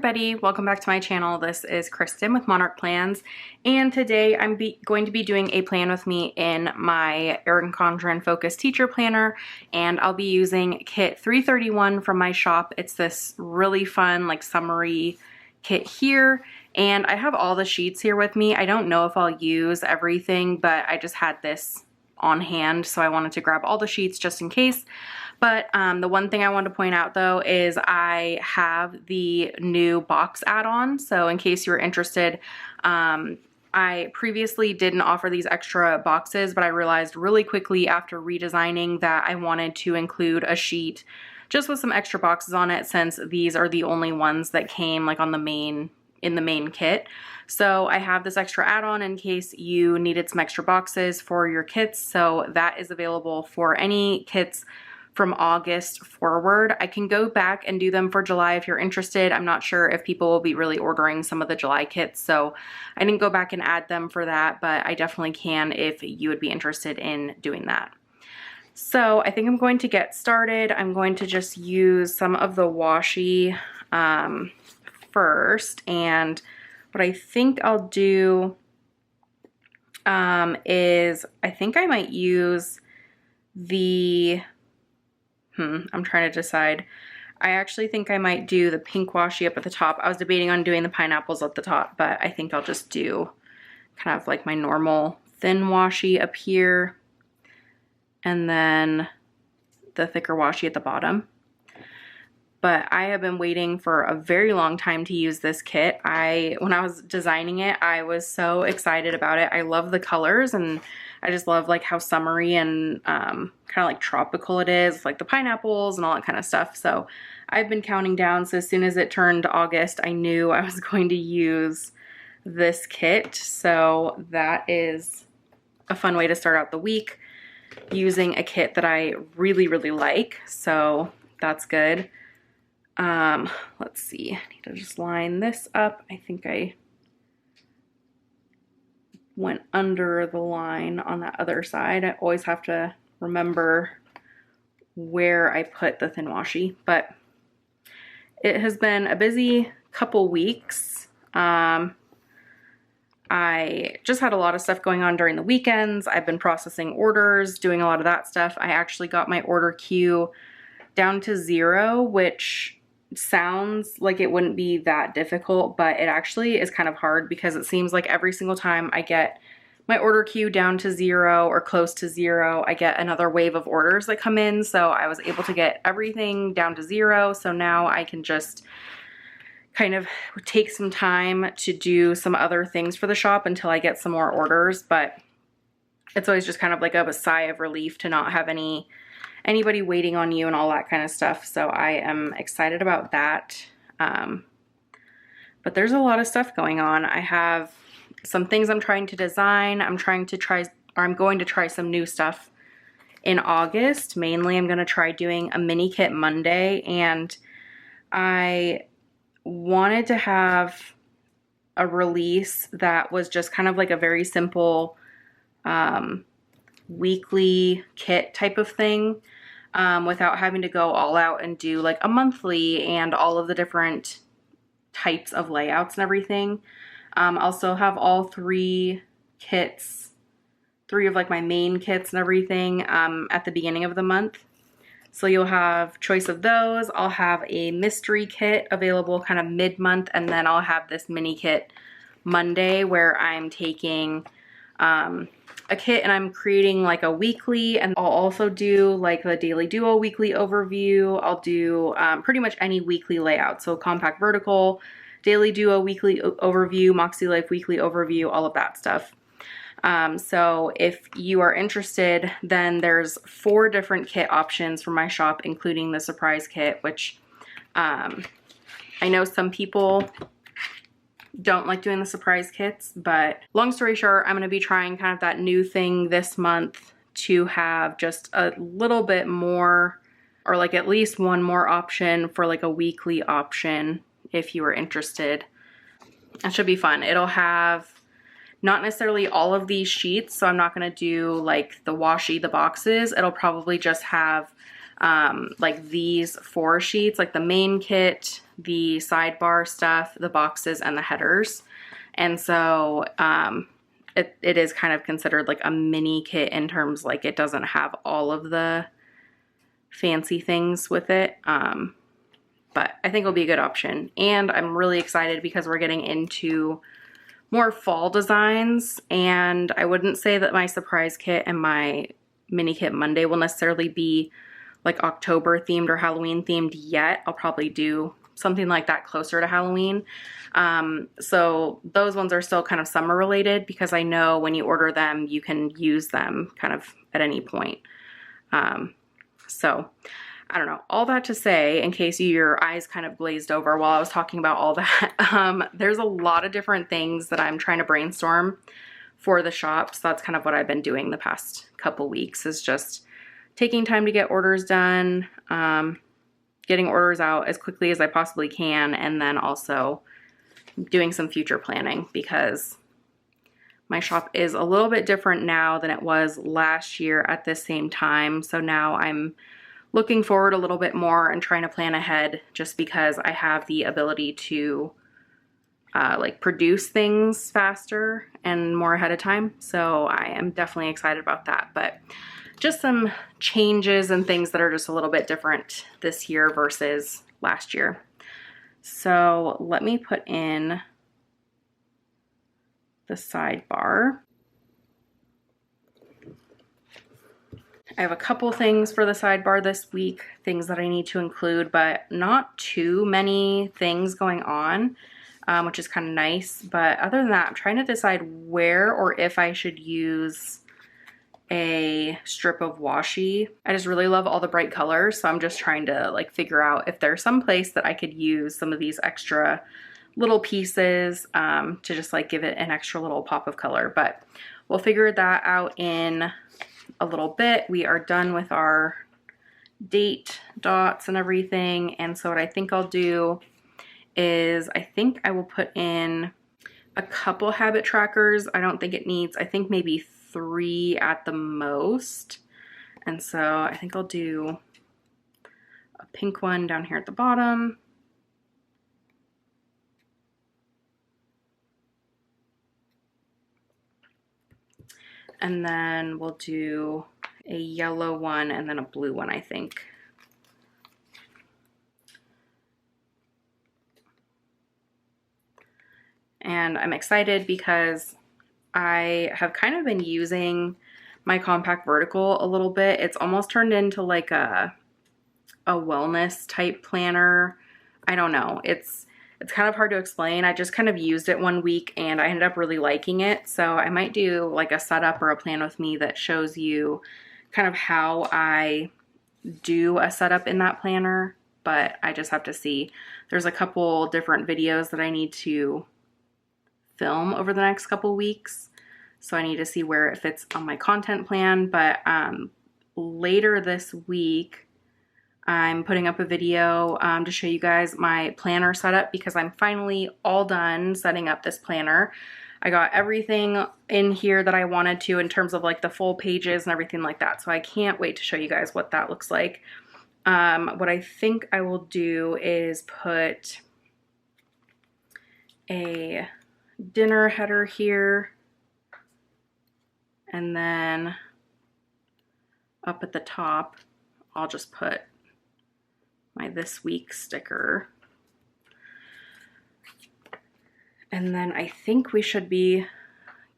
everybody, welcome back to my channel. This is Kristen with Monarch Plans, and today I'm going to be doing a plan with me in my Erin Condren Focus Teacher Planner, and I'll be using kit 331 from my shop. It's this really fun like summary kit here, and I have all the sheets here with me. I don't know if I'll use everything, but I just had this on hand, so I wanted to grab all the sheets just in case. But the one thing I wanted to point out though is I have the new box add-on. So in case you were interested, I previously didn't offer these extra boxes, but I realized really quickly after redesigning that I wanted to include a sheet just with some extra boxes on it, since these are the only ones that came like on the main, in the main kit. So I have this extra add-on in case you needed some extra boxes for your kits. So that is available for any kits from August forward. I can go back and do them for July if you're interested. I'm not sure if people will be really ordering some of the July kits, so I didn't go back and add them for that, but I definitely can if you would be interested in doing that. So I think I'm going to get started. I'm going to just use some of the washi first, and what I think I'll do is I think I might use the I'm trying to decide. I actually think I might do the pink washi up at the top. I was debating on doing the pineapples at the top, but I think I'll just do kind of like my normal thin washi up here, and then the thicker washi at the bottom. But I have been waiting for a very long time to use this kit. When I was designing it, I was so excited about it. I love the colors, and I just love like how summery and kind of like tropical it is, like the pineapples and all that kind of stuff. So I've been counting down. So as soon as it turned August, I knew I was going to use this kit. So that is a fun way to start out the week, using a kit that I really, really like. So that's good. Let's see, I need to just line this up. I think I went under the line on that other side. I always have to remember where I put the thin washi, but it has been a busy couple weeks. I just had a lot of stuff going on during the weekends. I've been processing orders, doing a lot of that stuff. I actually got my order queue down to 0, which sounds like it wouldn't be that difficult, but it actually is kind of hard because it seems like every single time I get my order queue down to 0 or close to 0, I get another wave of orders that come in. So I was able to get everything down to 0. So now I can just kind of take some time to do some other things for the shop until I get some more orders. But it's always just kind of like a sigh of relief to not have anybody waiting on you and all that kind of stuff. So I am excited about that. But there's a lot of stuff going on. I have some things I'm trying to design. I'm going to try some new stuff in August. Mainly, I'm going to try doing a mini kit Monday, and I wanted to have a release that was just kind of like a very simple weekly kit type of thing, without having to go all out and do like a monthly and all of the different types of layouts and everything. Also have all 3 kits, 3 of like my main kits and everything at the beginning of the month. So you'll have choice of those. I'll have a mystery kit available kind of mid-month, and then I'll have this mini kit Monday where I'm taking a kit and I'm creating like a weekly, and I'll also do like the Daily Duo weekly overview. I'll do pretty much any weekly layout. So compact vertical, Daily Duo weekly overview, Moxie Life weekly overview, all of that stuff. So if you are interested, then there's 4 different kit options from my shop, including the surprise kit, which I know some people don't like doing the surprise kits, but long story short, I'm going to be trying kind of that new thing this month to have just a little bit more, or like at least one more option for like a weekly option if you are interested. That should be fun. It'll have not necessarily all of these sheets, so I'm not going to do like the washi, the boxes. It'll probably just have like these 4 sheets, like the main kit, the sidebar stuff, the boxes, and the headers. And so it is kind of considered like a mini kit in terms like it doesn't have all of the fancy things with it. But I think it'll be a good option. And I'm really excited because we're getting into more fall designs, and I wouldn't say that my surprise kit and my mini kit Monday will necessarily be like October themed or Halloween themed yet. I'll probably do something like that closer to Halloween. So those ones are still kind of summer related because I know when you order them, you can use them kind of at any point. So I don't know, all that to say, in case your eyes kind of glazed over while I was talking about all that, there's a lot of different things that I'm trying to brainstorm for the shop. So that's kind of what I've been doing the past couple weeks, is just taking time to get orders done, getting orders out as quickly as I possibly can, and then also doing some future planning because my shop is a little bit different now than it was last year at the same time. So now I'm looking forward a little bit more and trying to plan ahead just because I have the ability to like produce things faster and more ahead of time. So I am definitely excited about that. But just some changes and things that are just a little bit different this year versus last year. So let me put in the sidebar. I have a couple things for the sidebar this week, things that I need to include, but not too many things going on, which is kind of nice. But other than that, I'm trying to decide where or if I should use a strip of washi. I just really love all the bright colors, so I'm just trying to like figure out if there's some place that I could use some of these extra little pieces to just like give it an extra little pop of color. But we'll figure that out in a little bit. We are done with our date dots and everything, and so what I think I'll do is I think I will put in a couple habit trackers. I don't think it needs, I think maybe 3 at the most, and so I think I'll do a pink one down here at the bottom, and then we'll do a yellow one and then a blue one, I think. And I'm excited because I have kind of been using my compact vertical a little bit. It's almost turned into like a wellness type planner. I don't know. It's kind of hard to explain. I just kind of used it one week and I ended up really liking it. So I might do like a setup or a plan with me that shows you kind of how I do a setup in that planner, but I just have to see. There's a couple different videos that I need to film over the next couple weeks. So I need to see where it fits on my content plan. But later this week, I'm putting up a video to show you guys my planner setup because I'm finally all done setting up this planner. I got everything in here that I wanted to in terms of like the full pages and everything like that. So I can't wait to show you guys what that looks like. What I think I will do is put a dinner header here, and then up at the top, I'll just put my this week sticker. And then I think we should be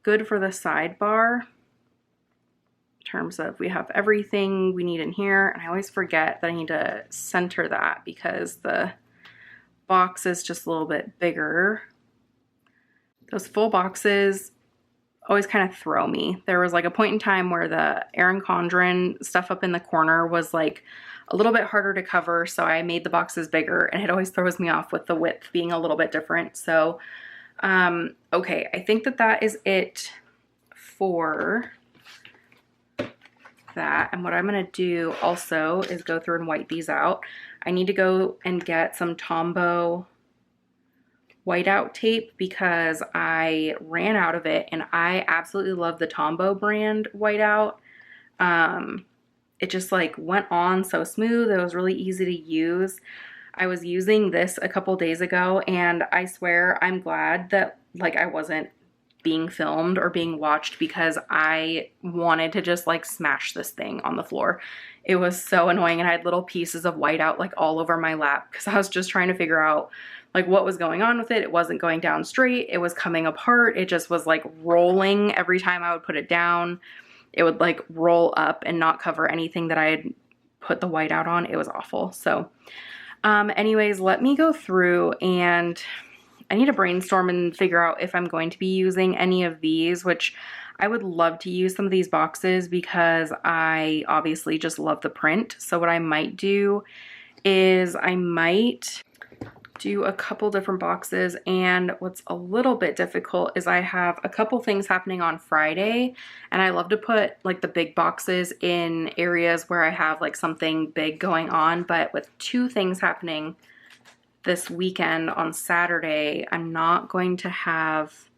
good for the sidebar in terms of we have everything we need in here. And I always forget that I need to center that because the box is just a little bit bigger. Those full boxes always kind of throw me. There was like a point in time where the Erin Condren stuff up in the corner was like a little bit harder to cover, so I made the boxes bigger, and it always throws me off with the width being a little bit different. So, okay, I think that is it for that. And what I'm gonna do also is go through and white these out. I need to go and get some Tombow whiteout tape because I ran out of it, and I absolutely love the Tombow brand whiteout. It just like went on so smooth. It was really easy to use. I was using this a couple days ago, and I swear I'm glad that like I wasn't being filmed or being watched, because I wanted to just like smash this thing on the floor. It was so annoying, and I had little pieces of whiteout like all over my lap because I was just trying to figure out like what was going on with it. It wasn't going down straight. It was coming apart. It just was like rolling every time I would put it down. It would like roll up and not cover anything that I had put the whiteout on. It was awful. So anyways, let me go through, and I need to brainstorm and figure out if I'm going to be using any of these, which I would love to use some of these boxes because I obviously just love the print. So what I might do is I might do a couple different boxes, and what's a little bit difficult is I have a couple things happening on Friday, and I love to put like the big boxes in areas where I have like something big going on, but with two things happening this weekend on Saturday, I'm not going to have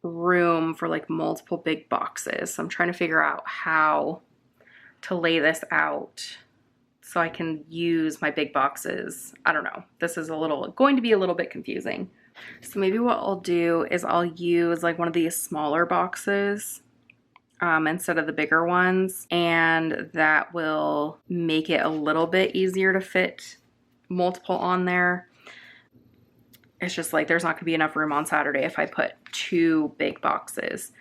room for like multiple big boxes. So I'm trying to figure out how to lay this out so I can use my big boxes. I don't know. This is going to be a little bit confusing. So maybe what I'll do is I'll use like one of these smaller boxes instead of the bigger ones, and that will make it a little bit easier to fit multiple on there. It's just like there's not gonna be enough room on Saturday if I put two big boxes.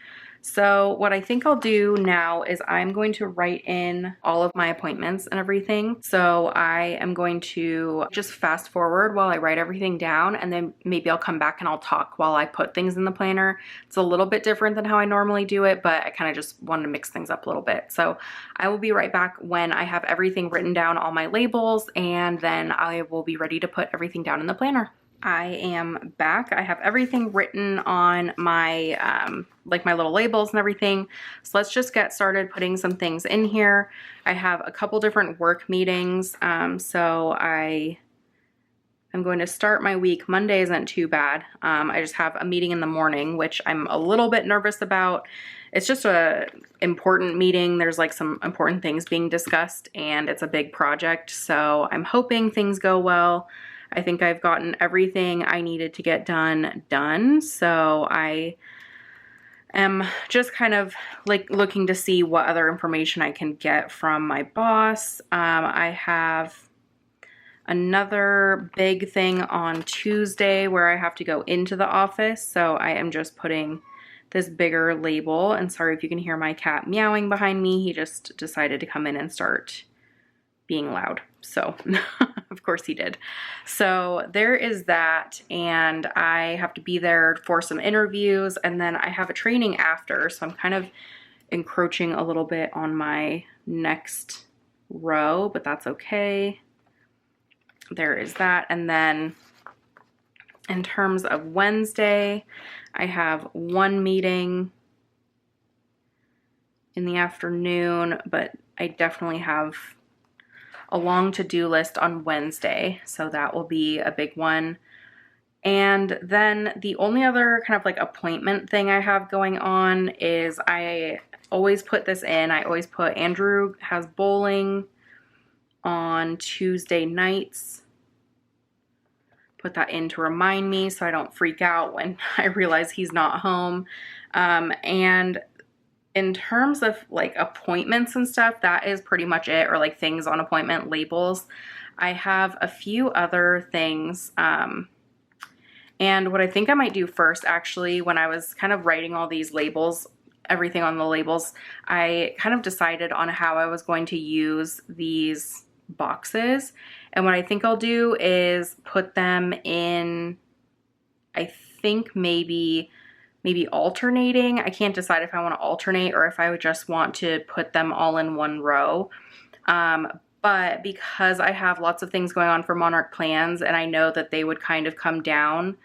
So what I think I'll do now is I'm going to write in all of my appointments and everything. So I am going to just fast forward while I write everything down, and then maybe I'll come back and I'll talk while I put things in the planner. It's a little bit different than how I normally do it, but I kind of just wanted to mix things up a little bit. So I will be right back when I have everything written down, all my labels, and then I will be ready to put everything down in the planner. I am back. I have everything written on my, like my little labels and everything. So let's just get started putting some things in here. I have a couple different work meetings. So I am going to start my week. Monday isn't too bad. I just have a meeting in the morning, which I'm a little bit nervous about. It's just a important meeting. There's like some important things being discussed, and it's a big project. So I'm hoping things go well. I think I've gotten everything I needed to get done. So I am just kind of like looking to see what other information I can get from my boss. I have another big thing on Tuesday where I have to go into the office. So I am just putting this bigger label, and sorry if you can hear my cat meowing behind me. He just decided to come in and start being loud. So of course he did. So there is that, and I have to be there for some interviews, and then I have a training after. So I'm kind of encroaching a little bit on my next row, but that's okay. There is that. And then in terms of Wednesday, I have one meeting in the afternoon, but I definitely have a long to-do list on Wednesday, so that will be a big one. And then the only other kind of like appointment thing I have going on is I always put this in. I always put Andrew has bowling on Tuesday nights. Put that in to remind me so I don't freak out when I realize he's not home. And in terms of like appointments and stuff, that is pretty much it, or like things on appointment labels. I have a few other things. And what I think I might do first, actually, when I was kind of writing all these labels, everything on the labels, I kind of decided on how I was going to use these boxes. And what I think I'll do is put them in, I think maybe alternating. I can't decide if I want to alternate or if I would just want to put them all in one row. But because I have lots of things going on for Monarch Plans, and I know that they would kind of come down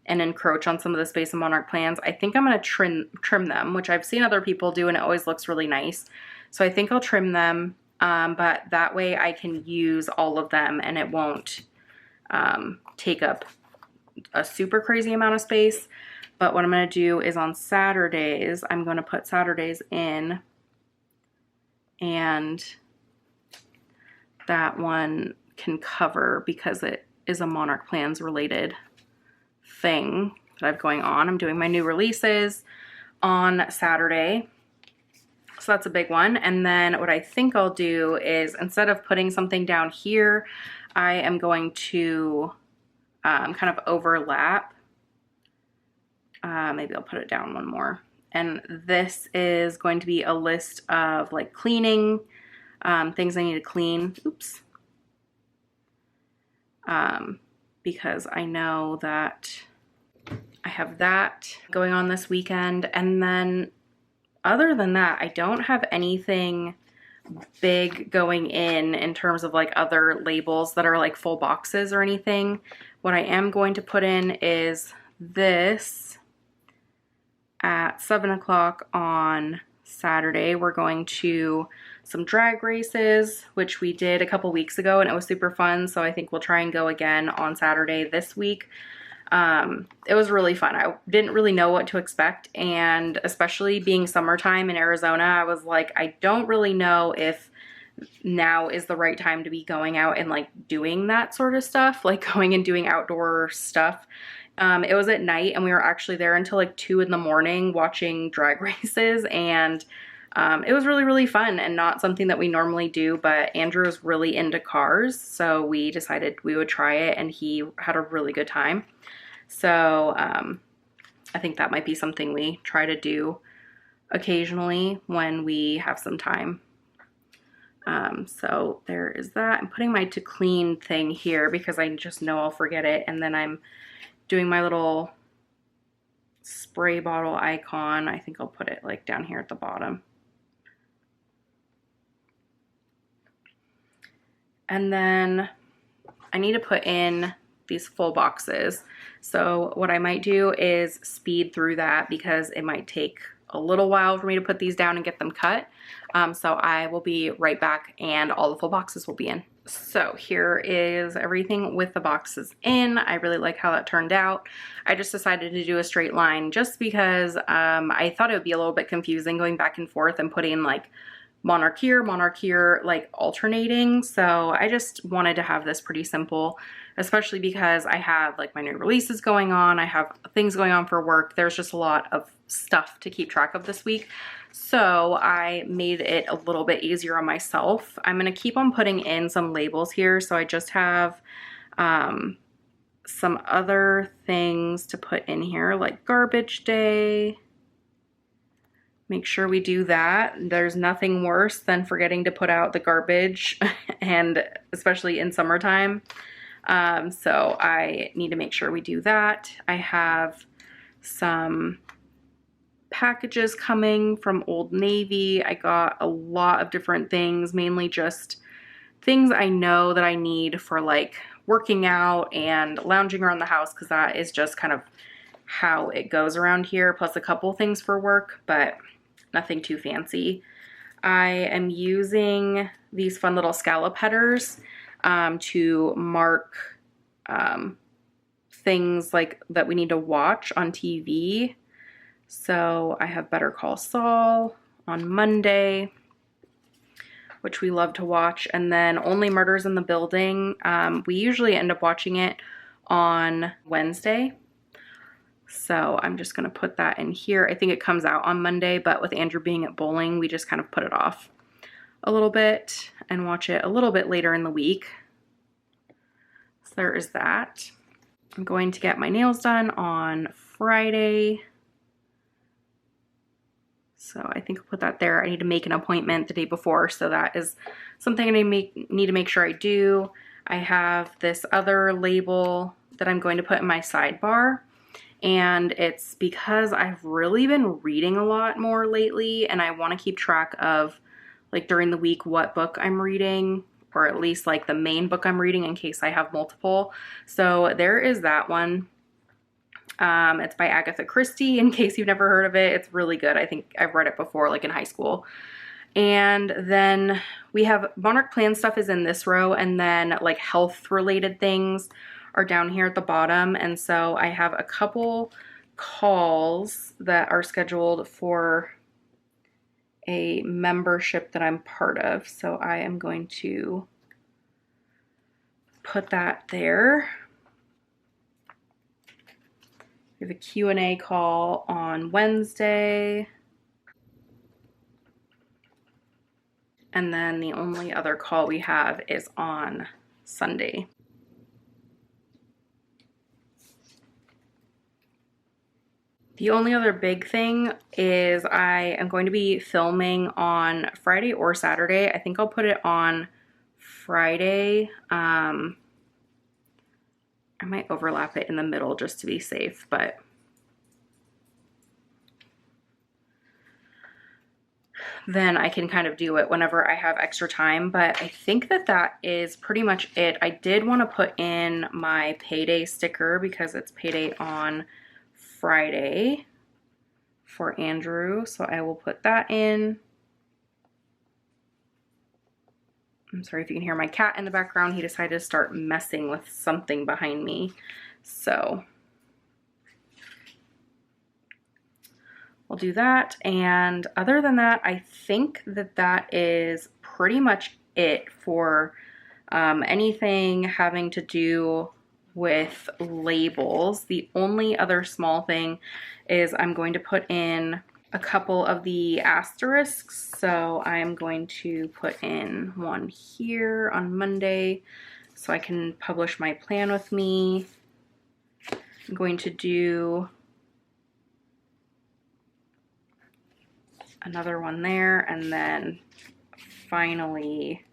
and encroach on some of the space in Monarch Plans, I think I'm going to trim them, which I've seen other people do, and it always looks really nice. So I think I'll trim them, but that way I can use all of them and it won't take up a super crazy amount of space. But what I'm going to do is on Saturdays, I'm going to put Saturdays in, and that one can cover because it is a Monarch Plans related thing that I have going on. I'm doing my new releases on Saturday. So that's a big one. And then what I think I'll do is, instead of putting something down here, I am going to kind of overlap. Maybe I'll put it down one more. And this is going to be a list of like cleaning, things I need to clean. Oops. Because I know that I have that going on this weekend. And then other than that, I don't have anything big going in terms of like other labels that are like full boxes or anything. What I am going to put in is this at 7 o'clock on Saturday. We're going to some drag races, which we did a couple weeks ago and it was super fun. So I think we'll try and go again on Saturday this week. It was really fun. I didn't really know what to expect, and especially being summertime in Arizona, I was like, I don't really know if now is the right time to be going out and like doing that sort of stuff, like going and doing outdoor stuff. It was at night and we were actually there until like 2 in the morning watching drag races, and it was really, really fun and not something that we normally do, but Andrew is really into cars, so we decided we would try it and he had a really good time. So I think that might be something we try to do occasionally when we have some time. So there is that. I'm putting my to clean thing here because I just know I'll forget it. And then I'm doing my little spray bottle icon. I think I'll put it like down here at the bottom. And then I need to put in these full boxes. So what I might do is speed through that because it might take a little while for me to put these down and get them cut. So I will be right back and all the full boxes will be in. So here is everything with the boxes in. I really like how that turned out. I just decided to do a straight line just because I thought it would be a little bit confusing going back and forth and putting like Monarch here, like alternating. So I just wanted to have this pretty simple, especially because I have like my new releases going on. I have things going on for work. There's just a lot of stuff to keep track of this week. So I made it a little bit easier on myself. I'm going to keep on putting in some labels here. So I just have some other things to put in here, like garbage day. Make sure we do that. There's nothing worse than forgetting to put out the garbage, and especially in summertime. So I need to make sure we do that. I have some packages coming from Old Navy. I got a lot of different things, mainly just things I know that I need for like working out and lounging around the house, because that is just kind of how it goes around here, plus a couple things for work, but nothing too fancy. I am using these fun little scallop headers to mark things like that we need to watch on TV. So I have Better Call Saul on Monday, which we love to watch, and then Only Murders in the Building. We usually end up watching it on Wednesday. So I'm just going to put that in here. I think it comes out on Monday, but with Andrew being at bowling, we just kind of put it off a little bit and watch it a little bit later in the week. So there is that. I'm going to get my nails done on Friday. So I think I'll put that there. I need to make an appointment the day before, so that is something I need to make sure I do. I have this other label that I'm going to put in my sidebar. And it's because I've really been reading a lot more lately, and I want to keep track of like during the week what book I'm reading, or at least like the main book I'm reading in case I have multiple. So there is that one. It's by Agatha Christie, in case you've never heard of it. It's really good. I think I've read it before, like in high school. And then we have Monarch Plan stuff is in this row, and then like health related things are down here at the bottom. And so I have a couple calls that are scheduled for a membership that I'm part of. So I am going to put that there. We have a Q&A call on Wednesday. And then the only other call we have is on Sunday. The only other big thing is I am going to be filming on Friday or Saturday. I think I'll put it on Friday. I might overlap it in the middle just to be safe, but then I can kind of do it whenever I have extra time. But I think that that is pretty much it. I did want to put in my payday sticker because it's payday on Friday for Andrew, so I will put that in. I'm sorry if you can hear my cat in the background. He decided to start messing with something behind me, so we'll do that. And other than that, I think that that is pretty much it for anything having to do with labels. The only other small thing is I'm going to put in a couple of the asterisks. So I'm going to put in one here on Monday so I can publish my plan with me. I'm going to do another one there, and then finally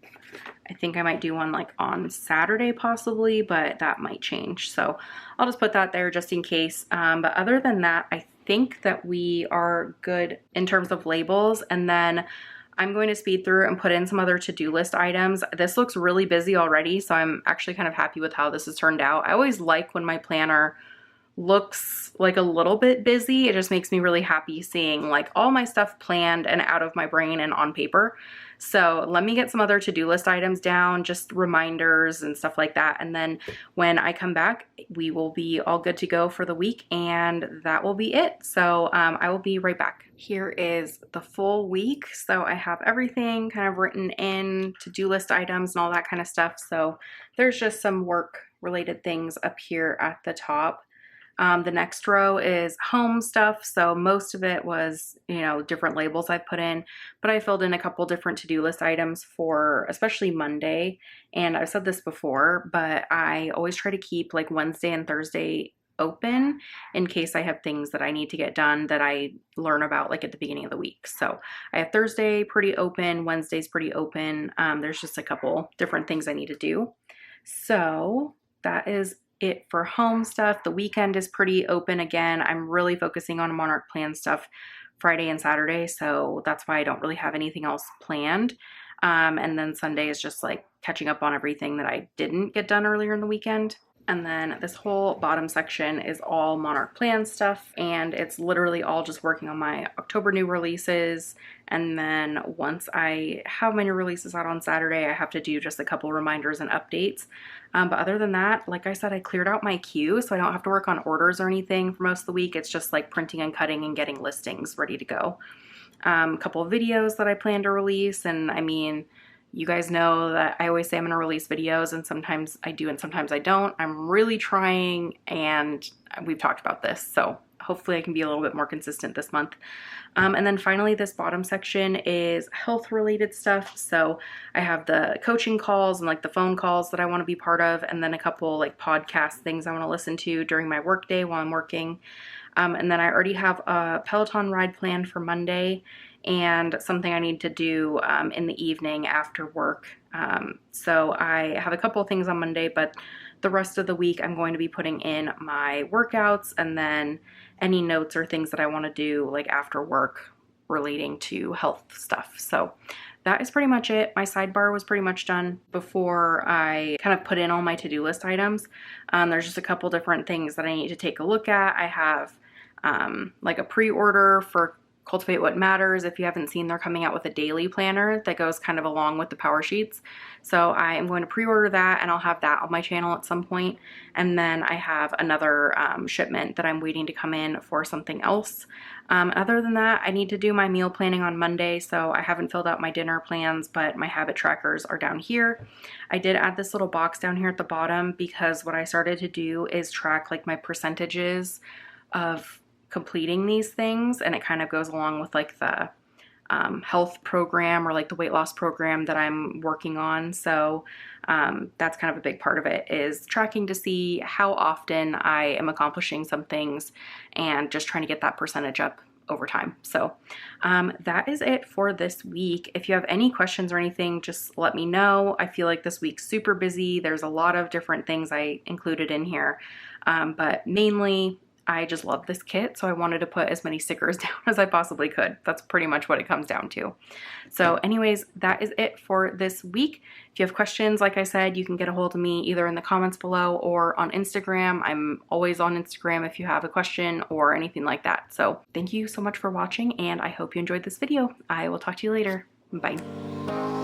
I think I might do one like on Saturday possibly, but that might change. So I'll just put that there just in case. But other than that, I think that we are good in terms of labels. And then I'm going to speed through and put in some other to-do list items. This looks really busy already, so I'm actually kind of happy with how this has turned out. I always like when my planner looks like a little bit busy. It just makes me really happy seeing like all my stuff planned and out of my brain and on paper. So let me get some other to-do list items down, just reminders and stuff like that. And then when I come back, we will be all good to go for the week, and that will be it. So I will be right back. Here is the full week. So I have everything kind of written in, to-do list items and all that kind of stuff. So there's just some work related things up here at the top. The next row is home stuff. So most of it was, you know, different labels I put in, but I filled in a couple different to-do list items for especially Monday. And I've said this before, but I always try to keep like Wednesday and Thursday open in case I have things that I need to get done that I learn about like at the beginning of the week. So I have Thursday pretty open, Wednesday's pretty open. There's just a couple different things I need to do. So that is it for home stuff. The weekend is pretty open again. I'm really focusing on Monarch Plan stuff Friday and Saturday, so that's why I don't really have anything else planned. And then Sunday is just like catching up on everything that I didn't get done earlier in the weekend. And then this whole bottom section is all Monarch Plan stuff, and it's literally all just working on my October new releases. And then once I have my new releases out on Saturday, I have to do just a couple reminders and updates. But other than that, like I said, I cleared out my queue, so I don't have to work on orders or anything for most of the week. It's just like printing and cutting and getting listings ready to go. A couple of videos that I plan to release, and I mean, you guys know that I always say I'm going to release videos, and sometimes I do and sometimes I don't. I'm really trying, and we've talked about this, so hopefully I can be a little bit more consistent this month. And then finally, this bottom section is health related stuff. So I have the coaching calls and like the phone calls that I want to be part of, and then a couple like podcast things I want to listen to during my work day while I'm working. And then I already have a Peloton ride planned for Monday and something I need to do in the evening after work. So I have a couple of things on Monday, but the rest of the week I'm going to be putting in my workouts and then any notes or things that I want to do like after work relating to health stuff. So that is pretty much it. My sidebar was pretty much done before I kind of put in all my to-do list items. There's just a couple different things that I need to take a look at. I have like a pre-order for Cultivate What Matters. If you haven't seen, they're coming out with a daily planner that goes kind of along with the power sheets. So I am going to pre-order that, and I'll have that on my channel at some point. And then I have another shipment that I'm waiting to come in for something else. Other than that, I need to do my meal planning on Monday, so I haven't filled out my dinner plans, but my habit trackers are down here. I did add this little box down here at the bottom because what I started to do is track like my percentages of completing these things, and it kind of goes along with like the health program or like the weight loss program that I'm working on. So that's kind of a big part of it, is tracking to see how often I am accomplishing some things and just trying to get that percentage up over time. So that is it for this week. If you have any questions or anything, just let me know. I feel like this week's super busy. There's a lot of different things I included in here, but mainly I just love this kit, so I wanted to put as many stickers down as I possibly could. That's pretty much what it comes down to. So anyways, that is it for this week. If you have questions, like I said, you can get a hold of me either in the comments below or on Instagram. I'm always on Instagram if you have a question or anything like that. So thank you so much for watching, and I hope you enjoyed this video. I will talk to you later. Bye.